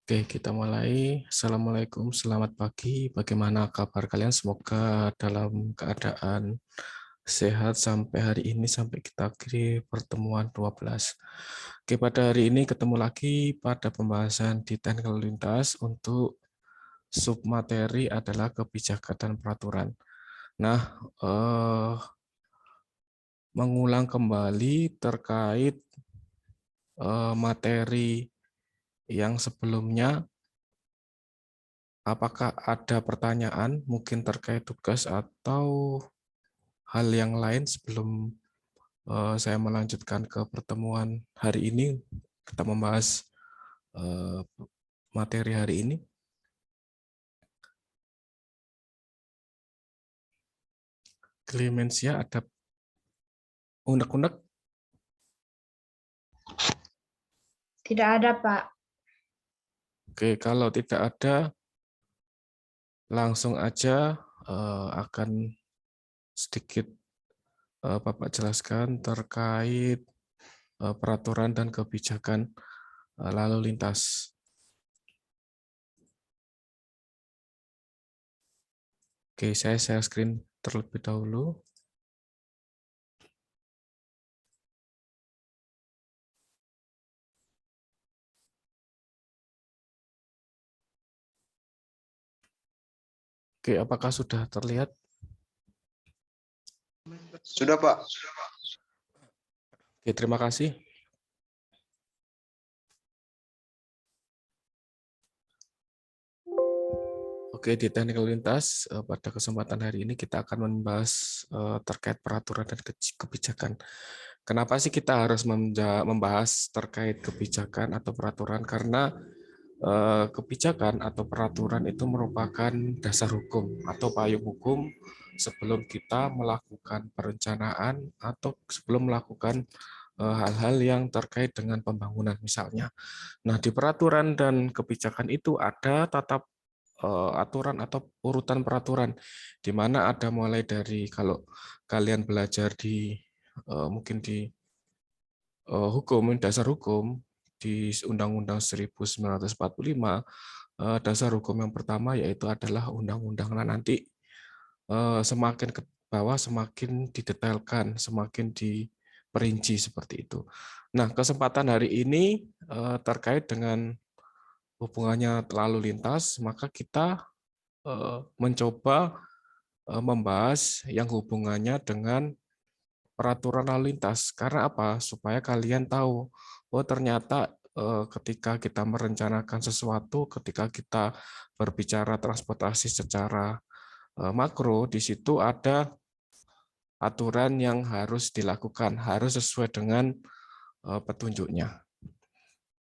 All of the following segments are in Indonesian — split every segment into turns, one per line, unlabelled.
Oke, kita mulai. Assalamualaikum, selamat pagi. Bagaimana kabar kalian? Semoga dalam keadaan sehat sampai hari ini, sampai kita akhiri pertemuan 12. Oke, pada hari ini ketemu lagi pada pembahasan di teknik lalu lintas untuk submateri adalah kebijakan dan peraturan. Nah, mengulang kembali terkait materi yang sebelumnya. Apakah ada pertanyaan mungkin terkait tugas atau hal yang lain sebelum saya melanjutkan ke pertemuan hari ini? Kita membahas materi hari ini. Clemensia ada unek-unek?
Tidak ada, Pak.
Oke, kalau tidak ada, langsung aja akan sedikit Bapak jelaskan terkait peraturan dan kebijakan lalu lintas. Oke, saya share screen terlebih dahulu. Oke, apakah sudah terlihat?
Sudah, Pak.
Oke, terima kasih. Oke, di teknik lalu lintas pada kesempatan hari ini kita akan membahas terkait peraturan dan kebijakan. Kenapa sih kita harus membahas terkait kebijakan atau peraturan? Karena kebijakan atau peraturan itu merupakan dasar hukum atau payung hukum sebelum kita melakukan perencanaan atau sebelum melakukan hal-hal yang terkait dengan pembangunan misalnya. Nah, di peraturan dan kebijakan itu ada aturan atau urutan peraturan, di mana ada mulai dari kalau kalian belajar di mungkin di hukum, dasar hukum di Undang-Undang 1945, dasar hukum yang pertama yaitu adalah undang-undang. Nah, nanti semakin ke bawah semakin didetailkan, semakin diperinci seperti itu. Nah, kesempatan hari ini terkait dengan hubungannya lalu lintas, maka kita mencoba membahas yang hubungannya dengan peraturan lalu lintas. Karena apa? Supaya kalian tahu, oh ternyata ketika kita merencanakan sesuatu, ketika kita berbicara transportasi secara makro, di situ ada aturan yang harus dilakukan, harus sesuai dengan petunjuknya.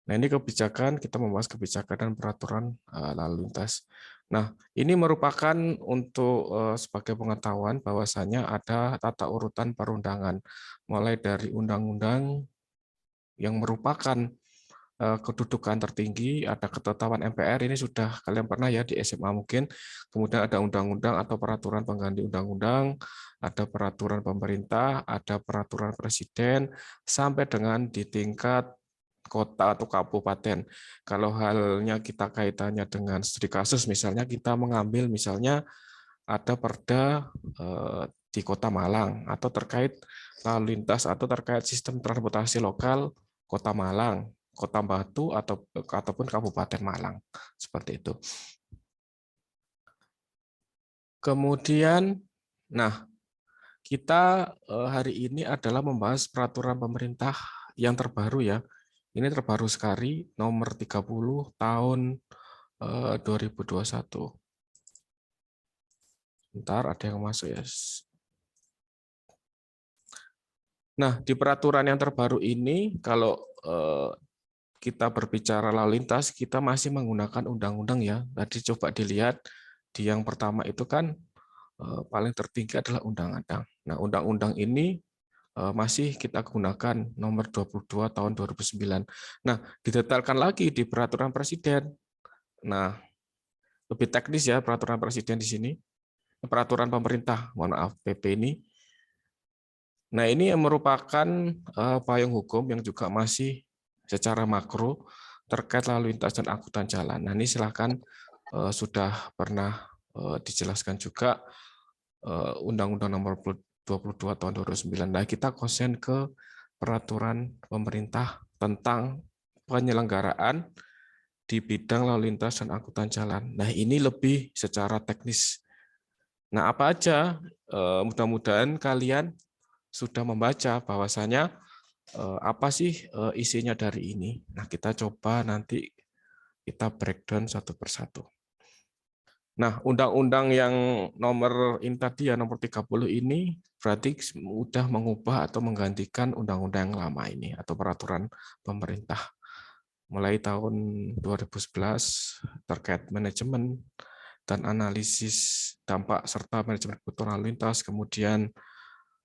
Nah, ini kebijakan, kita membahas kebijakan dan peraturan lalu lintas. Nah, ini merupakan untuk sebagai pengetahuan bahwasanya ada tata urutan perundangan, mulai dari undang-undang yang merupakan kedudukan tertinggi, ada ketetapan MPR, ini sudah kalian pernah ya di SMA mungkin, kemudian ada undang-undang atau peraturan pengganti undang-undang, ada peraturan pemerintah, ada peraturan presiden, sampai dengan di tingkat kota atau kabupaten. Kalau halnya kita kaitannya dengan studi kasus, misalnya kita mengambil misalnya ada perda di Kota Malang atau terkait lalu lintas atau terkait sistem transportasi lokal Kota Malang, Kota Batu ataupun Kabupaten Malang seperti itu. Kemudian, nah kita hari ini adalah membahas peraturan pemerintah yang terbaru ya. Ini terbaru sekali, nomor 30 tahun 2021. Bentar, ada yang masuk ya. Nah, di peraturan yang terbaru ini, kalau kita berbicara lalu lintas, kita masih menggunakan undang-undang ya. Tadi coba dilihat, di yang pertama itu kan paling tertinggi adalah undang-undang. Nah, undang-undang ini masih kita gunakan nomor 22 tahun 2009. Nah, didetailkan lagi di peraturan presiden. Nah, lebih teknis ya peraturan presiden di sini. Peraturan pemerintah, mohon maaf, PP ini. Nah, ini yang merupakan payung hukum yang juga masih secara makro terkait lalu lintas dan angkutan jalan. Nah, ini silakan sudah pernah dijelaskan juga Undang-Undang Nomor 22 Tahun 2009. Nah, kita konsen ke peraturan pemerintah tentang penyelenggaraan di bidang lalu lintas dan angkutan jalan. Nah, ini lebih secara teknis. Nah, apa aja? Mudah-mudahan kalian sudah membaca bahwasanya apa sih isinya dari ini. Nah, kita coba nanti kita breakdown satu persatu. Nah, undang-undang yang nomor ini tadi ya, nomor 30 ini berarti sudah mengubah atau menggantikan undang-undang yang lama ini atau peraturan pemerintah. Mulai tahun 2011 terkait manajemen dan analisis dampak serta manajemen kebutuhan lalu lintas, kemudian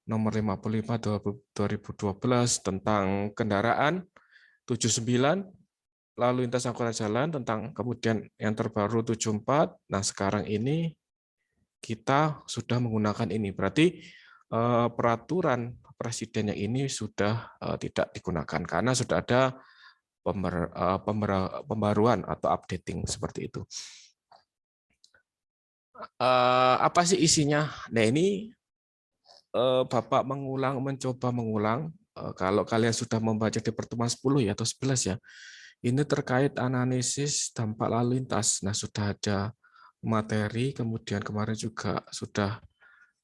nomor 55 2012 tentang kendaraan, 79 lalu lintas angkutan jalan, tentang kemudian yang terbaru 74. Nah, sekarang ini kita sudah menggunakan ini. Berarti peraturan presiden yang ini sudah tidak digunakan karena sudah ada pembaruan atau updating seperti itu. Apa sih isinya? Nah, ini Bapak mencoba mengulang. Kalau kalian sudah membaca di pertemuan 10 ya atau 11 ya, ini terkait analisis dampak lalu lintas. Nah, sudah ada materi, kemudian kemarin juga sudah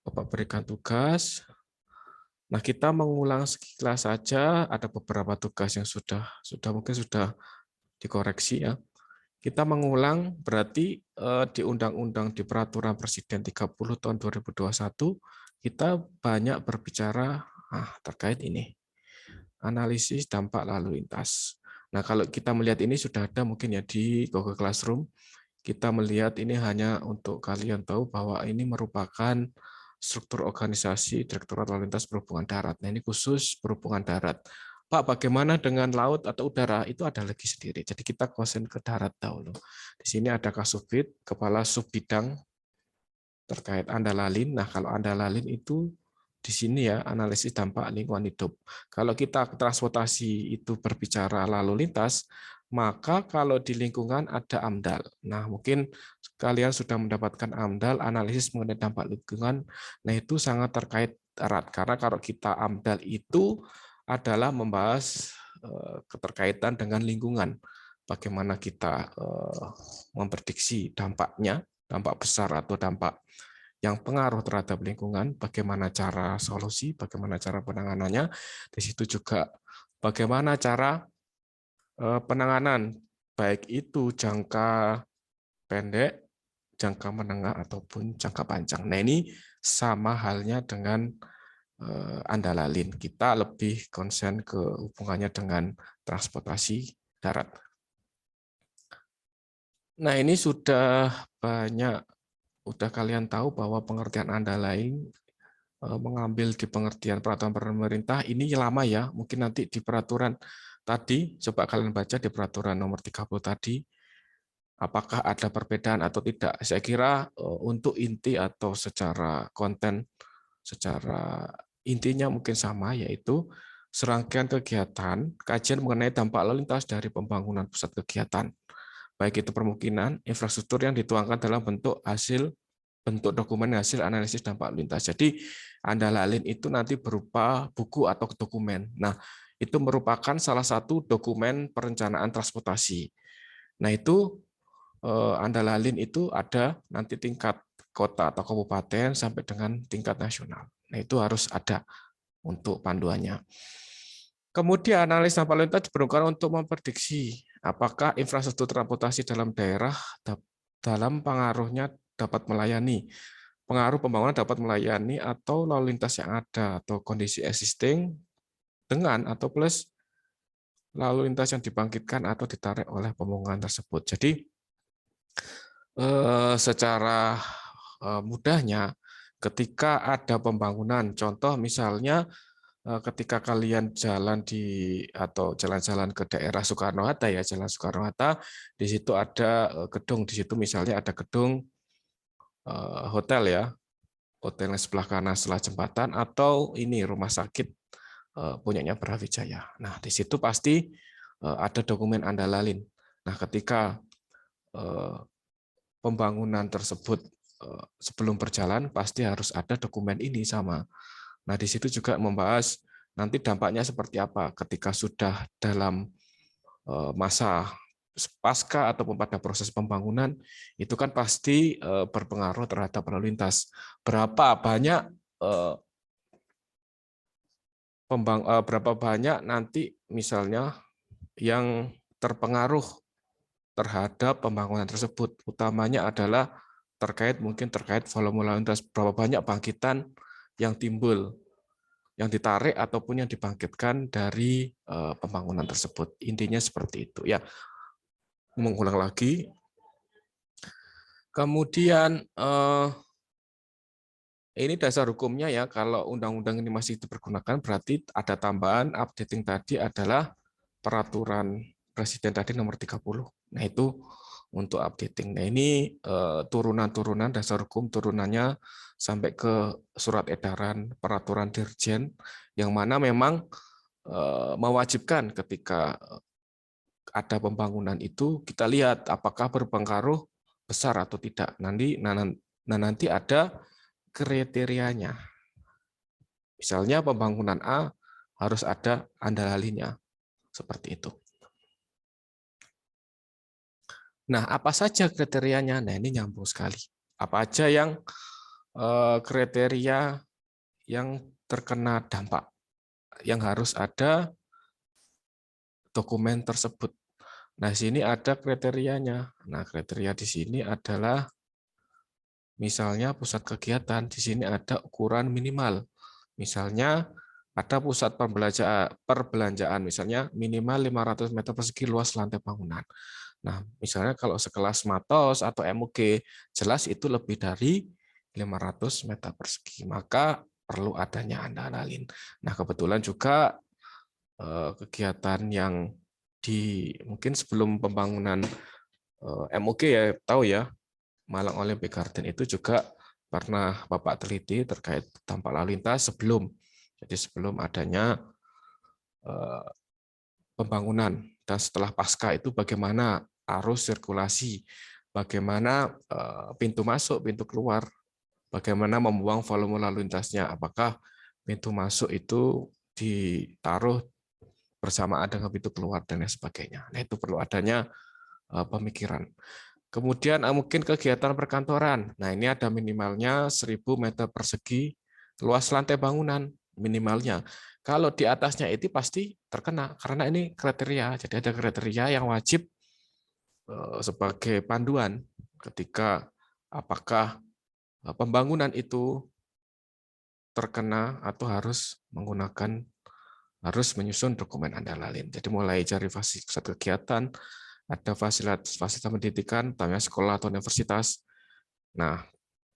Bapak berikan tugas. Nah, kita mengulang sekilas saja, ada beberapa tugas yang mungkin sudah dikoreksi ya. Kita mengulang berarti di Undang-Undang di Peraturan Presiden 30 tahun 2021 kita banyak berbicara terkait ini. Analisis dampak lalu lintas. Nah, kalau kita melihat ini sudah ada mungkin ya di Google Classroom. Kita melihat ini hanya untuk kalian tahu bahwa ini merupakan struktur organisasi Direktorat Lalu Lintas Perhubungan Darat. Nah, ini khusus perhubungan darat. Pak, bagaimana dengan laut atau udara? Itu ada lagi sendiri. Jadi kita konsen ke darat dahulu. Di sini ada Kasubdit, Kepala Subbidang terkait Andalalin. Nah, kalau Andalalin itu di sini ya, analisis dampak lingkungan hidup. Kalau kita transportasi itu berbicara lalu lintas, maka kalau di lingkungan ada AMDAL. Nah, mungkin kalian sudah mendapatkan AMDAL, analisis mengenai dampak lingkungan. Nah, itu sangat terkait erat. Karena kalau kita AMDAL itu adalah membahas keterkaitan dengan lingkungan. Bagaimana kita memprediksi dampaknya, dampak besar atau dampak yang pengaruh terhadap lingkungan, bagaimana cara solusi, bagaimana cara penanganannya. Di situ juga bagaimana cara penanganan, baik itu jangka pendek, jangka menengah, ataupun jangka panjang. Nah, ini sama halnya dengan Andalalin. Kita lebih konsen ke hubungannya dengan transportasi darat. Nah, ini sudah banyak, udah kalian tahu bahwa pengertian Andalain mengambil di pengertian peraturan pemerintah ini lama ya, mungkin nanti di peraturan tadi, coba kalian baca di peraturan nomor 30 tadi, apakah ada perbedaan atau tidak. Saya kira untuk inti atau secara konten, secara intinya mungkin sama, yaitu serangkaian kegiatan, kajian mengenai dampak lalu lintas dari pembangunan pusat kegiatan, baik itu permukiman, infrastruktur yang dituangkan dalam bentuk dokumen hasil analisis dampak lintas. Jadi Andalalin itu nanti berupa buku atau dokumen. Nah, itu merupakan salah satu dokumen perencanaan transportasi. Nah, itu Andalalin itu ada nanti tingkat kota atau kabupaten sampai dengan tingkat nasional. Nah, itu harus ada untuk panduannya. Kemudian analis dampak lalu lintas diperlukan untuk memprediksi apakah infrastruktur transportasi dalam daerah dalam pengaruhnya dapat melayani, pengaruh pembangunan dapat melayani atau lalu lintas yang ada atau kondisi existing dengan atau plus lalu lintas yang dibangkitkan atau ditarik oleh pembangunan tersebut. Jadi secara mudahnya ketika ada pembangunan, contoh misalnya ketika kalian jalan atau jalan-jalan ke daerah Soekarno-Hatta ya, Jalan Soekarno-Hatta, di situ ada gedung, di situ misalnya ada gedung hotel ya, hotel yang sebelah kanan setelah jembatan, atau ini rumah sakit punyanya Brawijaya. Nah, di situ pasti ada dokumen andalalin. Nah, ketika pembangunan tersebut sebelum berjalan pasti harus ada dokumen ini sama. Nah, di situ juga membahas nanti dampaknya seperti apa ketika sudah dalam masa pasca ataupun pada proses pembangunan, itu kan pasti berpengaruh terhadap lalu lintas. Berapa banyak berapa banyak nanti misalnya yang terpengaruh terhadap pembangunan tersebut. Utamanya adalah mungkin terkait volume lalu lintas, berapa banyak bangkitan yang timbul, yang ditarik ataupun yang dibangkitkan dari pembangunan tersebut. Intinya seperti itu. Ya, mengulang lagi. Kemudian ini dasar hukumnya ya, kalau undang-undang ini masih dipergunakan berarti ada tambahan updating tadi adalah peraturan Presiden tadi nomor 30. Nah, itu untuk updating. Nah, ini turunan-turunan dasar hukum turunannya sampai ke surat edaran peraturan Dirjen yang mana memang mewajibkan ketika ada pembangunan itu kita lihat apakah berpengaruh besar atau tidak. Nanti ada kriterianya. Misalnya pembangunan A harus ada andalalinya. Seperti itu. Nah, apa saja kriterianya? Nah, ini nyambung sekali. Apa aja yang kriteria yang terkena dampak yang harus ada dokumen tersebut. Nah, sini ada kriterianya. Nah, kriteria di sini adalah misalnya pusat kegiatan, di sini ada ukuran minimal. Misalnya ada pusat perbelanjaan, misalnya minimal 500 meter persegi luas lantai bangunan. Nah, misalnya kalau sekelas Matos atau MUG, jelas itu lebih dari 500 meter persegi, maka perlu adanya andalin. Nah, kebetulan juga kegiatan yang mungkin sebelum pembangunan MUG ya, tahu ya, Malang Olympic Garden itu juga pernah Bapak teliti terkait dampak lalu lintas sebelum. Jadi sebelum adanya pembangunan dan setelah pasca itu bagaimana arus sirkulasi, bagaimana pintu masuk, pintu keluar, bagaimana membuang volume lalu lintasnya, apakah pintu masuk itu ditaruh bersamaan dengan pintu keluar dan lain sebagainya. Nah, itu perlu adanya pemikiran. Kemudian mungkin kegiatan perkantoran. Nah, ini ada minimalnya 1000 meter persegi luas lantai bangunan minimalnya. Kalau di atasnya itu pasti terkena karena ini kriteria. Jadi ada kriteria yang wajib sebagai panduan ketika apakah pembangunan itu terkena atau harus menyusun dokumen andalalin. Jadi mulai dari fasilitas kegiatan, ada fasilitas pendidikan, tamnya sekolah atau universitas. Nah,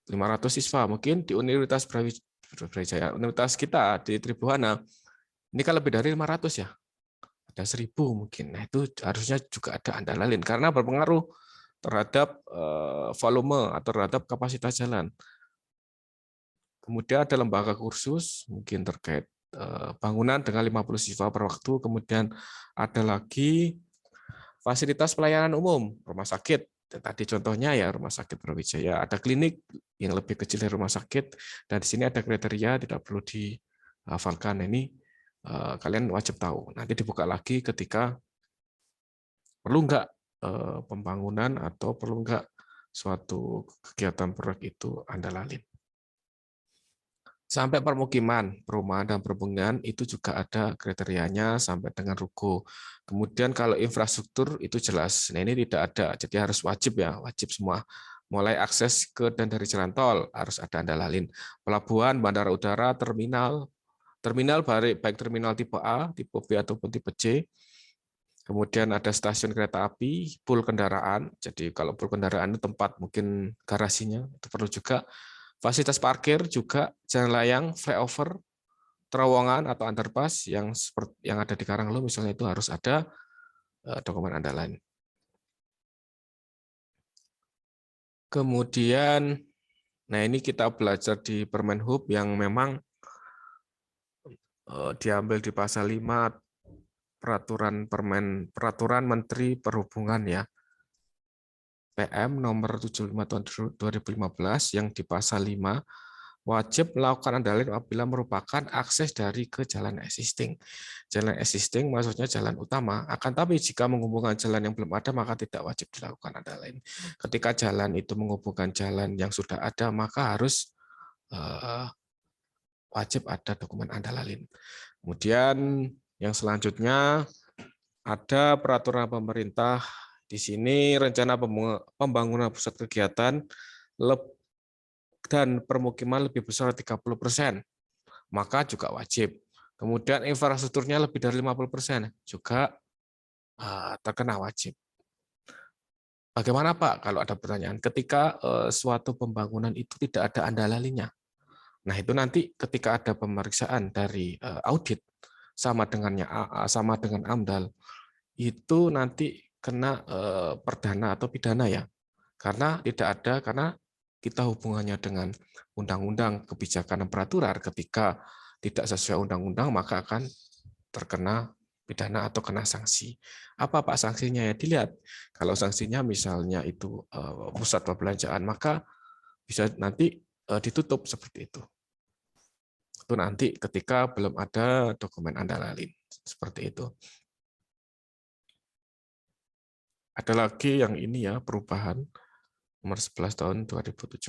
500 siswa mungkin di Universitas Brawijaya, universitas kita di Tribuana, ini kan lebih dari 500 ya, ada 1000 mungkin. Nah, itu harusnya juga ada andalalin karena berpengaruh terhadap volume atau terhadap kapasitas jalan. Kemudian ada lembaga kursus, mungkin terkait bangunan dengan 50 siswa per waktu. Kemudian ada lagi fasilitas pelayanan umum, rumah sakit. Tadi contohnya ya rumah sakit Brawijaya. Ada klinik yang lebih kecil dari rumah sakit. Dan di sini ada kriteria, tidak perlu dihafalkan. Ini kalian wajib tahu. Nanti dibuka lagi ketika perlu nggak pembangunan atau perlu nggak suatu kegiatan proyek itu andalalin. Sampai permukiman, perumahan dan perhubungan itu juga ada kriterianya sampai dengan ruko. Kemudian kalau infrastruktur itu jelas. Nah, ini tidak ada, jadi harus wajib ya, wajib semua. Mulai akses ke dan dari jalan tol harus ada andalalin. Pelabuhan, bandara udara, terminal baik terminal tipe A, tipe B ataupun tipe C. Kemudian ada stasiun kereta api, pool kendaraan. Jadi kalau pool kendaraan itu tempat mungkin garasinya itu perlu juga. Fasilitas parkir juga, jalan layang, flyover, terowongan atau underpass yang seperti yang ada di Karanglo misalnya itu harus ada dokumen andalan. Kemudian, nah ini kita belajar di Permenhub yang memang diambil di pasal 5 peraturan Menteri Perhubungan ya. PM nomor 75 tahun 2015 yang di pasal 5 wajib melakukan andalin apabila merupakan akses dari ke jalan existing. Jalan existing maksudnya jalan utama, akan tapi jika menghubungkan jalan yang belum ada maka tidak wajib dilakukan andalin. Ketika jalan itu menghubungkan jalan yang sudah ada maka harus wajib ada dokumen andalin. Kemudian yang selanjutnya ada peraturan pemerintah. Di sini rencana pembangunan pusat kegiatan dan permukiman lebih besar 30%, maka juga wajib. Kemudian infrastrukturnya lebih dari 50%, juga terkena wajib. Bagaimana Pak kalau ada pertanyaan? Ketika suatu pembangunan itu tidak ada andalalinnya. Nah, itu nanti ketika ada pemeriksaan dari audit sama dengan AMDAL, itu nanti kena perdana atau pidana ya. Karena tidak ada, karena kita hubungannya dengan undang-undang, kebijakan dan peraturan, ketika tidak sesuai undang-undang maka akan terkena pidana atau kena sanksi. Apa Pak sanksinya ya? Dilihat. Kalau sanksinya misalnya itu pusat perbelanjaan, maka bisa nanti ditutup seperti itu. Itu nanti ketika belum ada dokumen andalin. Seperti itu. Ada lagi yang ini ya, perubahan nomor 11 tahun 2017.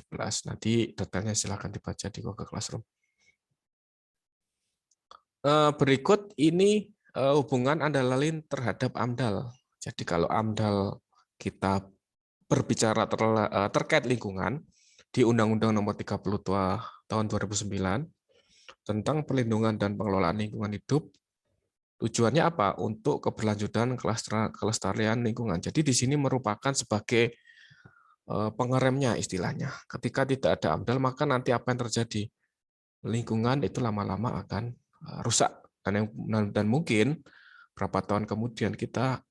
Nanti detailnya silakan dibaca di Google Classroom. Berikut ini hubungan andalin terhadap AMDAL. Jadi kalau AMDAL kita berbicara terkait lingkungan di Undang-Undang Nomor 32 tahun 2009 tentang perlindungan dan pengelolaan lingkungan hidup. Tujuannya apa? Untuk keberlanjutan kelestarian lingkungan. Jadi di sini merupakan sebagai pengeremnya istilahnya. Ketika tidak ada AMDAL maka nanti apa yang terjadi? Lingkungan itu lama-lama akan rusak dan mungkin berapa tahun kemudian kita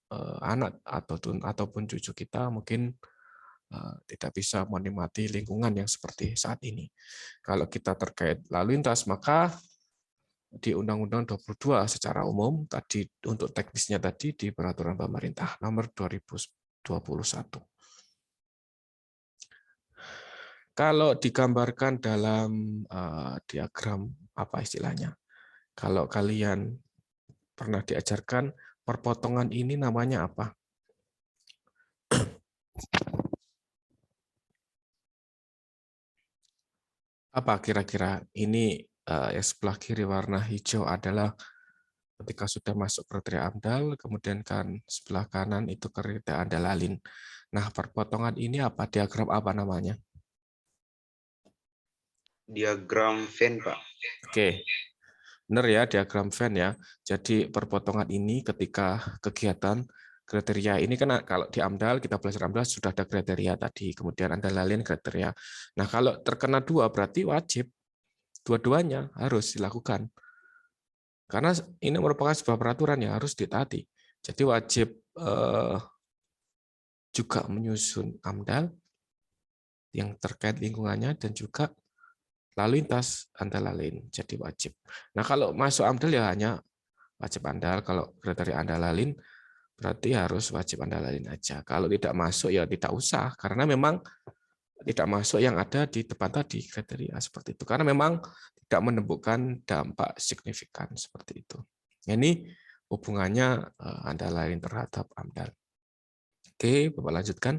anak ataupun cucu kita mungkin tidak bisa menikmati lingkungan yang seperti saat ini. Kalau kita terkait lalu lintas maka di Undang-Undang 22 secara umum tadi untuk teknisnya tadi di peraturan pemerintah nomor 2021. Kalau digambarkan dalam diagram apa istilahnya? Kalau kalian pernah diajarkan perpotongan ini namanya apa? Apa kira-kira? Ini yang sebelah kiri warna hijau adalah ketika sudah masuk kriteria AMDAL, kemudian kan sebelah kanan itu kriteria andalin. Nah, perpotongan ini apa? Diagram apa namanya?
Diagram Venn, Pak.
Oke. Benar ya, diagram Venn ya. Jadi perpotongan ini ketika kegiatan kriteria ini kan kalau di AMDAL kita belajar AMDAL sudah ada kriteria tadi, kemudian andalin kriteria. Nah, kalau terkena dua berarti wajib dua-duanya harus dilakukan. Karena ini merupakan sebuah peraturan yang harus ditaati. Jadi wajib juga menyusun AMDAL yang terkait lingkungannya dan juga lalu lintas antara lain. Jadi wajib. Nah, kalau masuk AMDAL ya hanya wajib AMDAL. Kalau kriteria andalin berarti harus wajib andalin aja. Kalau tidak masuk ya tidak usah karena memang tidak masuk yang ada di depan tadi kriteria seperti itu. Karena memang tidak menemukan dampak signifikan seperti itu. Ini hubungannya andalin terhadap AMDAL. Oke, Bapak lanjutkan.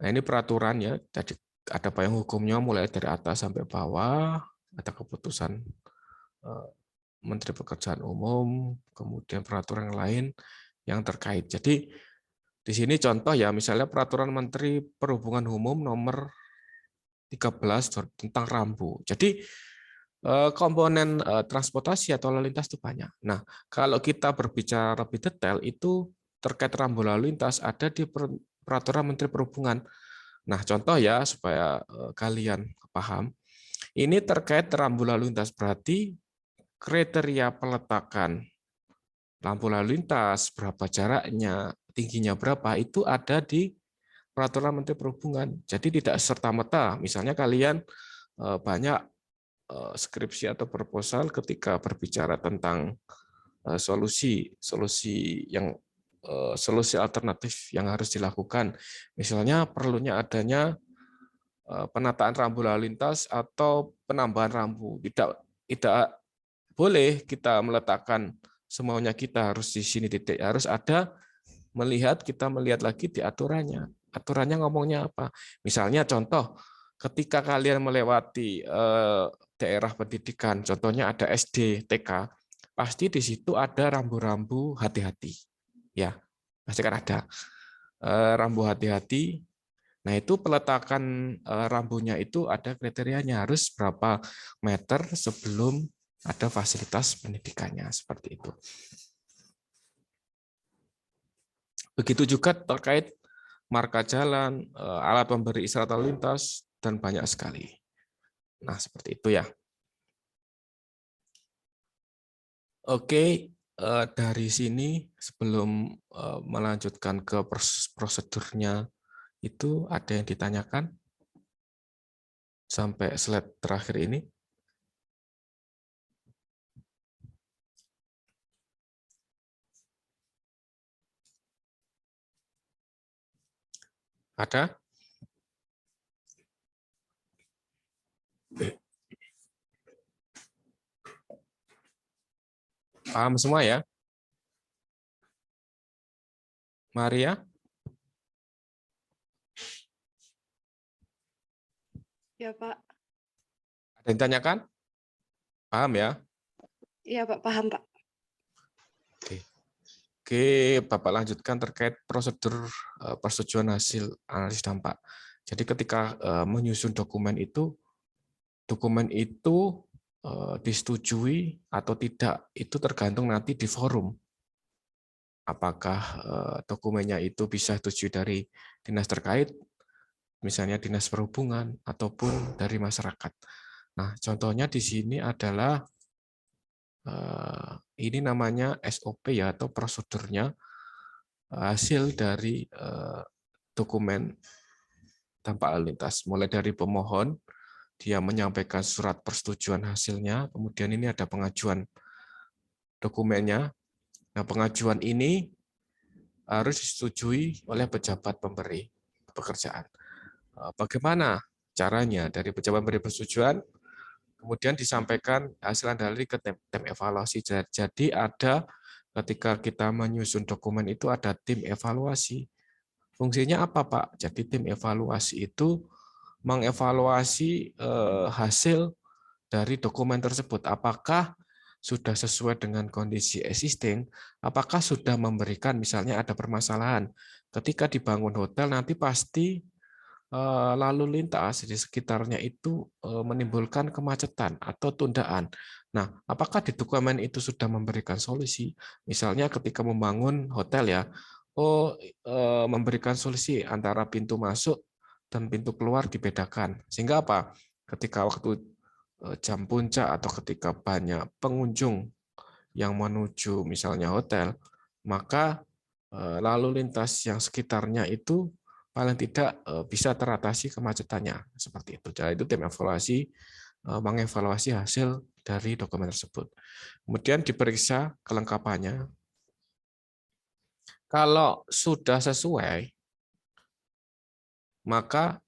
Nah, ini peraturannya. Jadi ada payung hukumnya mulai dari atas sampai bawah. Ada keputusan Menteri Pekerjaan Umum, kemudian peraturan yang lain yang terkait. Jadi di sini contoh ya, misalnya peraturan Menteri Perhubungan Umum nomor 13 tentang rambu. Jadi komponen transportasi atau lalu lintas itu banyak. Nah, kalau kita berbicara lebih detail itu terkait rambu lalu lintas ada di peraturan Menteri Perhubungan. Nah, contoh ya supaya kalian paham. Ini terkait rambu lalu lintas berarti kriteria peletakan lampu lalu lintas, berapa jaraknya, tingginya berapa, itu ada di peraturan Menteri Perhubungan. Jadi tidak serta-merta, misalnya kalian banyak skripsi atau proposal ketika berbicara tentang solusi alternatif yang harus dilakukan. Misalnya perlunya adanya penataan rambu lalu lintas atau penambahan rambu. Tidak boleh kita meletakkan semaunya kita harus di sini titik. Harus ada kita melihat lagi di aturannya. Aturannya ngomongnya apa? Misalnya contoh, ketika kalian melewati daerah pendidikan, contohnya ada SD, TK, pasti di situ ada rambu-rambu hati-hati. Ya, pasti kan ada rambu hati-hati. Nah, itu peletakan rambunya itu ada kriterianya, harus berapa meter sebelum ada fasilitas pendidikannya, seperti itu. Begitu juga terkait marka jalan, alat pemberi isyarat lalu lintas, dan banyak sekali. Nah, seperti itu ya. Oke, dari sini sebelum melanjutkan ke prosedurnya, itu ada yang ditanyakan sampai slide terakhir ini? Ada? Paham semua ya? Maria?
Ya, Pak.
Ada yang ditanyakan? Paham ya?
Iya, Pak. Paham, Pak.
Oke, Bapak lanjutkan terkait prosedur persetujuan hasil analisis dampak. Jadi ketika menyusun dokumen itu disetujui atau tidak, itu tergantung nanti di forum. Apakah dokumennya itu bisa disetujui dari dinas terkait, misalnya dinas perhubungan, ataupun dari masyarakat. Nah, contohnya di sini adalah ini namanya SOP ya, atau prosedurnya hasil dari dokumen dampak lalu lintas. Mulai dari pemohon, dia menyampaikan surat persetujuan hasilnya, kemudian ini ada pengajuan dokumennya. Nah, pengajuan ini harus disetujui oleh pejabat pemberi pekerjaan. Bagaimana caranya dari pejabat pemberi persetujuan, kemudian disampaikan hasil analisis ke tim evaluasi. Jadi ada ketika kita menyusun dokumen itu ada tim evaluasi. Fungsinya apa, Pak? Jadi tim evaluasi itu mengevaluasi hasil dari dokumen tersebut. Apakah sudah sesuai dengan kondisi existing? Apakah sudah memberikan, misalnya ada permasalahan. Ketika dibangun hotel, nanti pasti lalu lintas di sekitarnya itu menimbulkan kemacetan atau tundaan. Nah, apakah di dokumen itu sudah memberikan solusi? Misalnya ketika membangun hotel ya, memberikan solusi antara pintu masuk dan pintu keluar dibedakan. Sehingga apa? Ketika waktu jam puncak atau ketika banyak pengunjung yang menuju misalnya hotel, maka lalu lintas yang sekitarnya itu paling tidak bisa teratasi kemacetannya, seperti itu. Jadi itu tim evaluasi mengevaluasi hasil dari dokumen tersebut. Kemudian diperiksa kelengkapannya. Kalau sudah sesuai, maka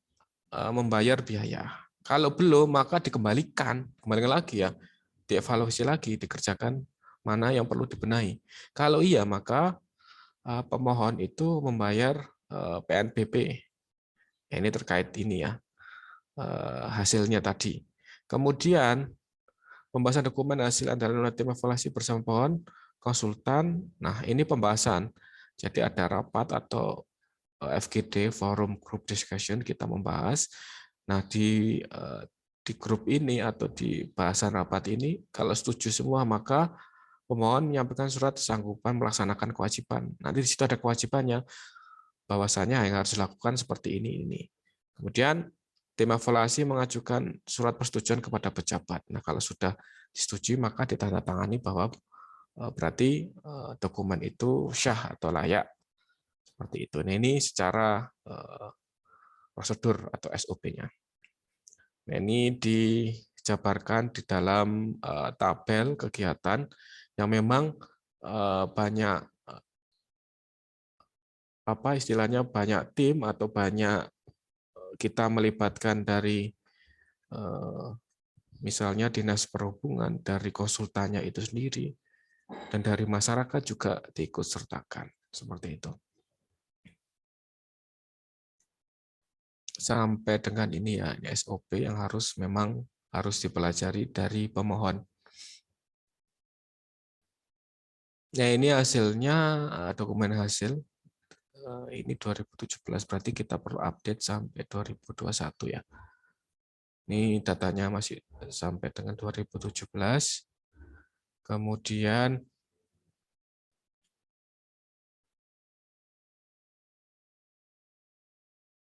membayar biaya. Kalau belum, maka dikembalikan lagi ya, dievaluasi lagi, dikerjakan mana yang perlu dibenahi. Kalau iya, maka pemohon itu membayar PNBP. Ini terkait ini ya, hasilnya tadi. Kemudian pembahasan dokumen hasil andalan tim evaluasi bersama pemohon, konsultan. Nah, ini pembahasan. Jadi ada rapat atau FGD, forum group discussion, kita membahas. Nah, di grup ini atau di bahasan rapat ini, kalau setuju semua, maka pemohon menyampaikan surat sanggupan melaksanakan kewajiban. Nanti di situ ada kewajibannya, bahwasanya yang harus dilakukan seperti ini. Kemudian tim evaluasi mengajukan surat persetujuan kepada pejabat. Nah, kalau sudah disetujui, maka ditandatangani bahwa berarti dokumen itu syah atau layak. Seperti itu. Nah, ini secara prosedur atau SOP-nya. Nah, ini dijabarkan di dalam tabel kegiatan yang memang banyak apa istilahnya banyak tim atau banyak kita melibatkan dari misalnya dinas perhubungan, dari konsultannya itu sendiri, dan dari masyarakat juga diikut sertakan seperti itu. Sampai dengan ini ya, ini SOP yang memang harus dipelajari dari pemohon. Nah, ini hasilnya, dokumen hasil. Ini 2017, berarti kita perlu update sampai 2021 ya. Ini datanya masih sampai dengan 2017. Kemudian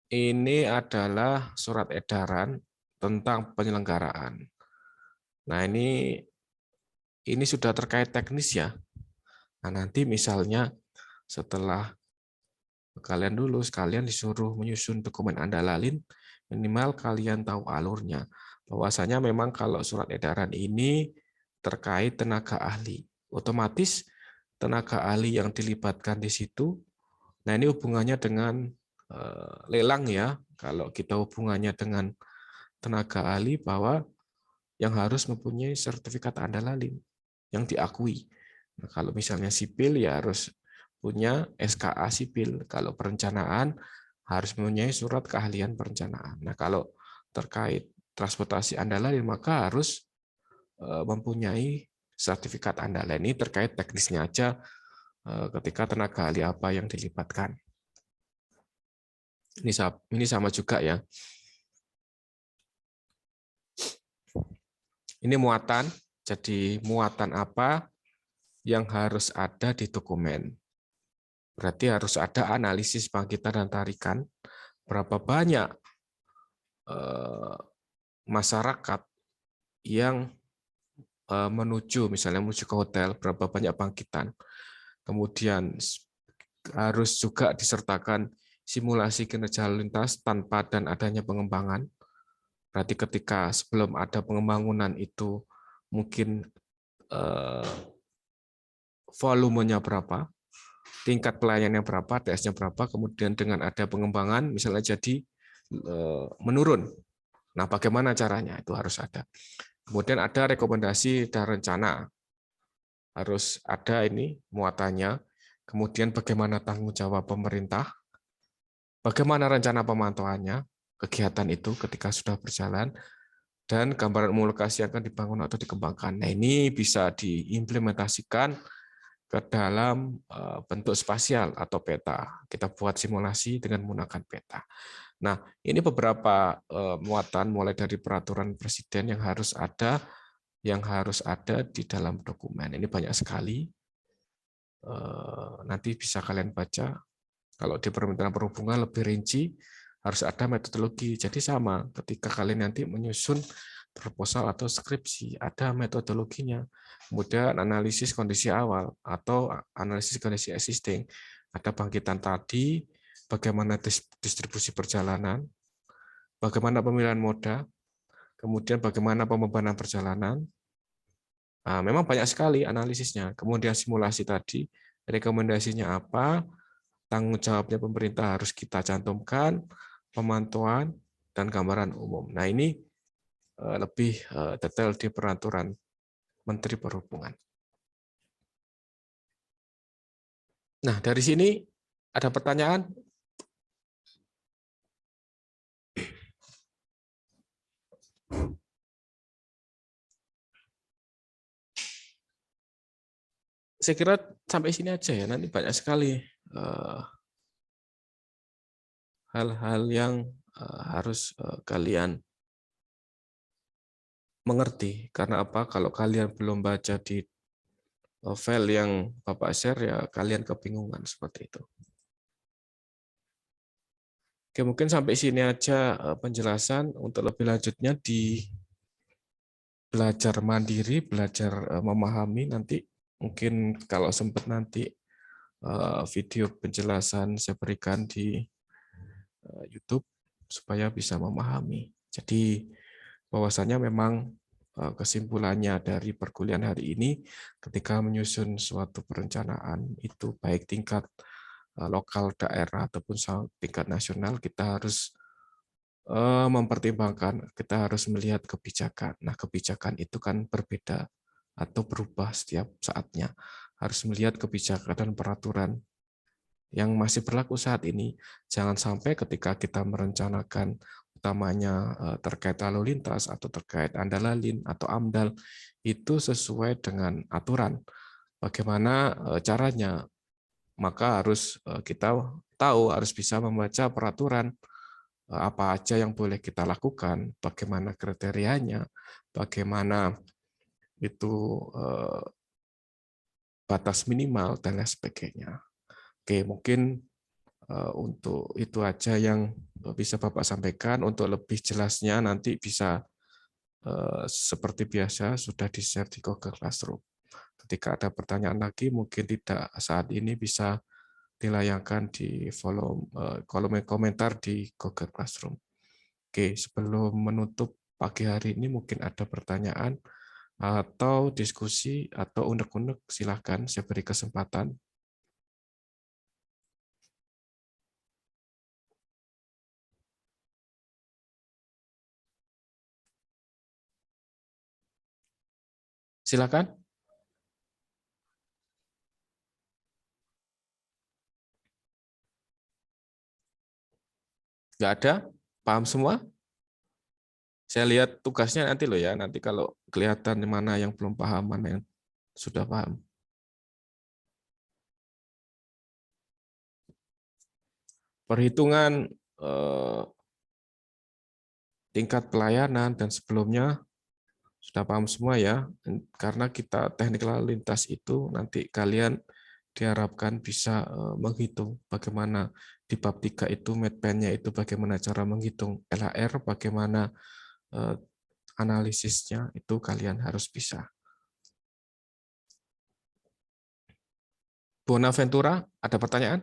ini adalah surat edaran tentang penyelenggaraan. Nah, ini sudah terkait teknis ya. Nah, nanti misalnya setelah kalian lulus, kalian disuruh menyusun dokumen andalalin, minimal kalian tahu alurnya. Bahwasanya memang kalau surat edaran ini terkait tenaga ahli, otomatis tenaga ahli yang dilibatkan di situ, nah ini hubungannya dengan lelang ya. Kalau kita hubungannya dengan tenaga ahli, bahwa yang harus mempunyai sertifikat andalalin yang diakui. Nah, kalau misalnya sipil ya harus punya SKA sipil. Kalau perencanaan harus mempunyai surat keahlian perencanaan. Nah, kalau terkait transportasi andalan maka harus mempunyai sertifikat andalan. Ini terkait teknisnya aja ketika tenaga ahli apa yang dilibatkan. Ini sama juga ya. Ini muatan. Jadi muatan apa yang harus ada di dokumen. Berarti harus ada analisis bangkitan dan tarikan, berapa banyak masyarakat yang menuju, misalnya menuju ke hotel, berapa banyak bangkitan. Kemudian harus juga disertakan simulasi kinerja lalu lintas tanpa dan adanya pengembangan. Berarti ketika sebelum ada pengembangan itu mungkin volumenya berapa, tingkat pelayanannya berapa, TS-nya berapa, kemudian dengan ada pengembangan misalnya jadi menurun. Nah, bagaimana caranya? Itu harus ada. Kemudian ada rekomendasi dan rencana. Harus ada ini muatannya. Kemudian bagaimana tanggung jawab pemerintah? Bagaimana rencana pemantauannya? Kegiatan itu ketika sudah berjalan, dan gambaran umum lokasi yang akan dibangun atau dikembangkan. Nah, ini bisa diimplementasikan ke dalam bentuk spasial atau peta. Kita buat simulasi dengan menggunakan peta. Nah, ini beberapa muatan mulai dari peraturan presiden yang harus ada di dalam dokumen. Ini banyak sekali. Nanti bisa kalian baca. Kalau di Kementerian Perhubungan lebih rinci, harus ada metodologi. Jadi sama, ketika kalian nanti menyusun proposal atau skripsi, ada metodologinya. Kemudian analisis kondisi awal atau analisis kondisi existing. Ada bangkitan tadi, bagaimana distribusi perjalanan, bagaimana pemilihan moda, kemudian bagaimana pembebanan perjalanan. Nah, memang banyak sekali analisisnya. Kemudian simulasi tadi, rekomendasinya apa, tanggung jawabnya pemerintah harus kita cantumkan, pemantauan, dan gambaran umum. Nah, ini lebih detail di peraturan Menteri Perhubungan. Nah, dari sini ada pertanyaan? Saya kira sampai sini aja ya, nanti banyak sekali hal-hal yang harus kalian mengerti. Karena apa? Kalau kalian belum baca di file yang Bapak share, ya kalian kebingungan seperti itu. Oke, mungkin sampai sini aja penjelasan. Untuk lebih lanjutnya di belajar mandiri, belajar memahami, nanti mungkin kalau sempat nanti video penjelasan saya berikan di YouTube supaya bisa memahami. Jadi bahwasanya memang kesimpulannya dari perkuliahan hari ini, ketika menyusun suatu perencanaan itu baik tingkat lokal daerah ataupun tingkat nasional, kita harus mempertimbangkan, kita harus melihat kebijakan. Nah, kebijakan itu kan berbeda atau berubah setiap saatnya. Harus melihat kebijakan dan peraturan yang masih berlaku saat ini. Jangan sampai ketika kita merencanakan utamanya terkait lalu lintas atau terkait Andalalin atau AMDAL itu sesuai dengan aturan. Bagaimana caranya? Maka harus kita tahu, harus bisa membaca peraturan apa aja yang boleh kita lakukan, bagaimana kriterianya, bagaimana itu batas minimal dan lain sebagainya. Oke, mungkin untuk itu aja yang bisa Bapak sampaikan. Untuk lebih jelasnya nanti bisa seperti biasa sudah di-share di Google Classroom. Ketika ada pertanyaan lagi, mungkin tidak saat ini, bisa dilayangkan di kolom komentar di Google Classroom. Oke, sebelum menutup pagi hari ini, mungkin ada pertanyaan atau diskusi atau unek-unek, silahkan saya beri kesempatan. Silakan. Nggak ada? Paham semua? Saya lihat tugasnya nanti loh ya, nanti kalau kelihatan mana yang belum paham, mana yang sudah paham. Perhitungan tingkat pelayanan dan sebelumnya sudah paham semua ya, karena kita teknik lalu lintas itu nanti kalian diharapkan bisa menghitung bagaimana di bab 3 itu MATPAN-nya itu bagaimana cara menghitung LHR, bagaimana analisisnya, itu kalian harus bisa. Bonaventura, ada pertanyaan?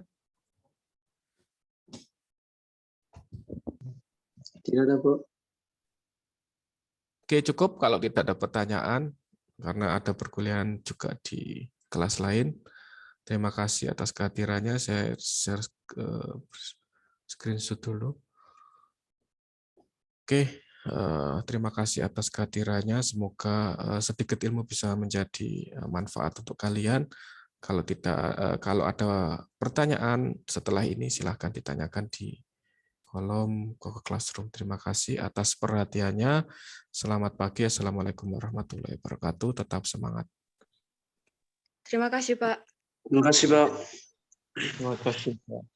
Tidak ada, Bu.
Oke, cukup kalau tidak ada pertanyaan, karena ada perkuliahan juga di kelas lain. Terima kasih atas kehadirannya. Saya share screenshot dulu. Oke, terima kasih atas kehadirannya. Semoga sedikit ilmu bisa menjadi manfaat untuk kalian. Kalau ada pertanyaan setelah ini, silahkan ditanyakan di kolom Google Classroom. Terima kasih atas perhatiannya. Selamat pagi. Assalamualaikum warahmatullahi wabarakatuh. Tetap semangat.
Terima kasih, Pak.
Terima kasih, Pak.
Terima kasih, Pak.